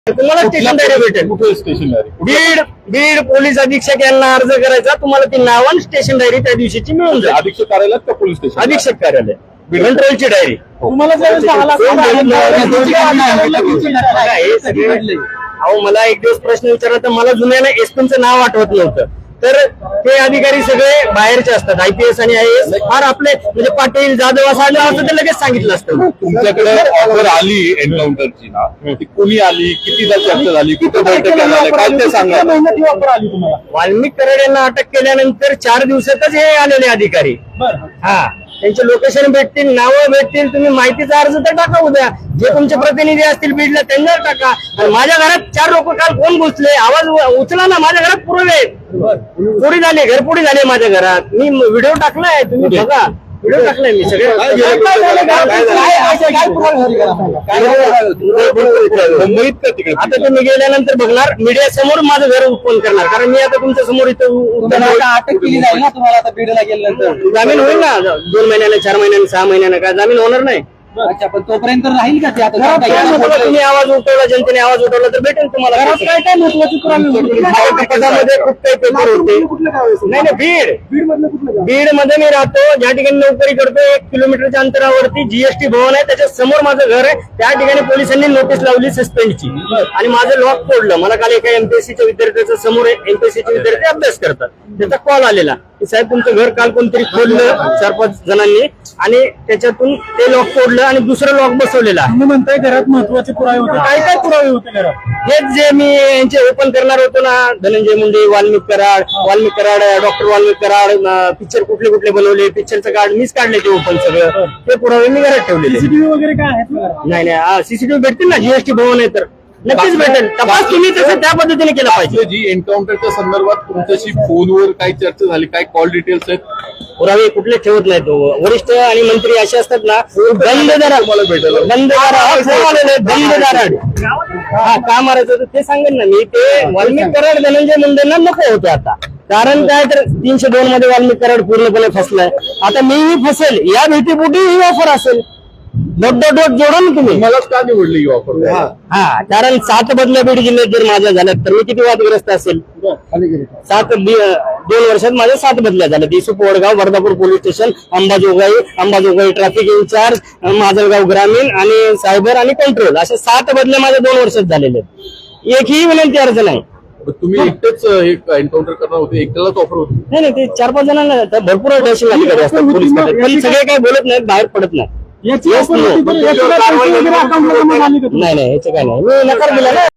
तुम्हाला station diary भेटेल. कुठे स्टेशन डायरी? बीड पोलीस अधीक्षक यांना अर्ज करायचा, तुम्हाला ती नाव आणि स्टेशन डायरी त्या दिवशीची मिळून जाईल. अधीक्षक कार्यालयात का पोलीस स्टेशन? अधीक्षक कार्यालय कंट्रोलची डायरी. तुम्हाला जर 6 लाख अहो मला एक दिवस प्रश्न विचारला तर मला जुन्याला एसपीचं नाव आठवत नव्हतं. तर ते अधिकारी सगळे बाहेरचे असतात, IPS आणि IAS. फार आपले म्हणजे पाटील जाधव असं आलं असतं तर लगेच सांगितलं असतं. तुमच्याकडे ऑफर आली एन्काउंटरची ना, ती कोणी आली, कितीदा चर्चा झाली, कुठे बैठक झाली, काय ते सांगा. ऑफर आली तुम्हाला? वाल्मिक कराड यांना अटक केल्यानंतर 4 दिवसातच हे आलेले अधिकारी. हा, त्यांचे लोकेशन भेटतील, नावं भेटतील, तुम्ही माहितीचा अर्ज तर टाका उद्या. जे तुमचे प्रतिनिधी असतील बीडला त्यांना टाका. आणि माझ्या घरात 4 लोक काल कोण घुसले, आवाज उचला ना. माझ्या घरात पुरावे आहेत, पुढे झाले, घरपुडी झाले माझ्या घरात. मी व्हिडिओ टाकलाय, तुम्ही बघा. व्हिडिओ टाकलाय मी सगळे. मुंबईत का तिकडे? आता तुम्ही गेल्यानंतर बघणार, मीडिया समोर माझं घर ओपन करणार. कारण मी आता तुमच्या समोर इथं अटक केली जाईल ना तुम्हाला आता बीडला गेल्यानंतर? जामीन होईल ना 2 महिन्याने, 4 महिन्याने, 6 महिन्याने. काय जामीन होणार नाही? अच्छा, पण तोपर्यंत राहील का ते? आता तुम्ही आवाज उठवला, जनतेने आवाज उठवला तर भेटेल तुम्हाला. काय काय महत्वाची पदामध्ये खूप काही पेपर होते. नाही नाही, बीड मध्ये मी राहतो, ज्या ठिकाणी नोकरी करतो 1 किलोमीटरच्या अंतरावरती GST भवन आहे, त्याच्या समोर माझं घर आहे. त्या ठिकाणी पोलिसांनी नोटीस लावली सस्पेंडची आणि माझं लॉक तोडलं. मला काल एका MPSCच्या विद्यार्थ्याच्या समोर MPSCचे विद्यार्थी अभ्यास करतात, त्याचा कॉल आलेला की साहेब तुमचं घर काल कोणतरी खोललं 4-5 जणांनी आणि त्याच्यातून ते लॉक तोडलं आणि दुसरं लॉक बसवलेलं आहे. तुम्ही म्हणताय घरात महत्वाचे पुरावे होते, काय काय पुरावे होते घरात? हेच जे मी यांचे ओपन करणार होतो ना, धनंजय मुंडे, वाल्मिक कराड, डॉक्टर वाल्मिक कराड, पिक्चर कुठले कुठले बनवले, पिक्चरचं कार्ड मीच काढले ते ओपन सगळं. ते पुरावे मी घरात ठेवलेले. CCTV वगैरे काय आहेत? नाही CCTV भेटतील ना, GST भवन आहे तर नक्कीच भेटेल. तपास तुम्ही तसं त्या पद्धतीने केला पाहिजे. जी एन्काउंटरच्या संदर्भात तुमच्याशी फोनवर काय चर्चा झाली, काय कॉल डिटेल्स आहेत? पुरावे कुठले ठेवत नाहीत. वरिष्ठ आणि मंत्री असे असतात ना, बंद दारात हा का मारायचं तर ते सांगेन ना मी. ते वाल्मिक कराड धनंजय मुंडेंना नको होते आता. कारण काय तर 302 मध्ये वाल्मिक कराड पूर्णपणे फसलाय. आता मीही फसेल या भीतीपोटी ही ऑफर असेल. डोट जोडा ना तुम्ही. मलाच का निवडली ही ऑफर? हा, कारण 7 बदल्या बीड जिल्ह्यात जर माझ्या झाल्यात तर मी किती वादग्रस्त असेल. 2 वर्षात माझ्या 7 बदल्या झाल्या. दिसू Vadgaon, Vardhapur police station, Ambajogai traffic incharge, Majalgaon ग्रामीण आणि सायबर आणि कंट्रोल, अशा 7 बदल्या माझ्या 2 वर्षात झालेले. एकही विनंती अर्ज नाही. तुम्ही एकटेच हे एन्काउंटर करणार होते, एकट्यालाच ऑफर होती? नाही ते 4-5 जणांना भरपूर दहशत अधिकारी असतात पोलीस मध्ये, पण सगळे काही बोलत नाहीत, बाहेर पडत नाही. नाही याचं काय नाही, मी नकार दिला ना.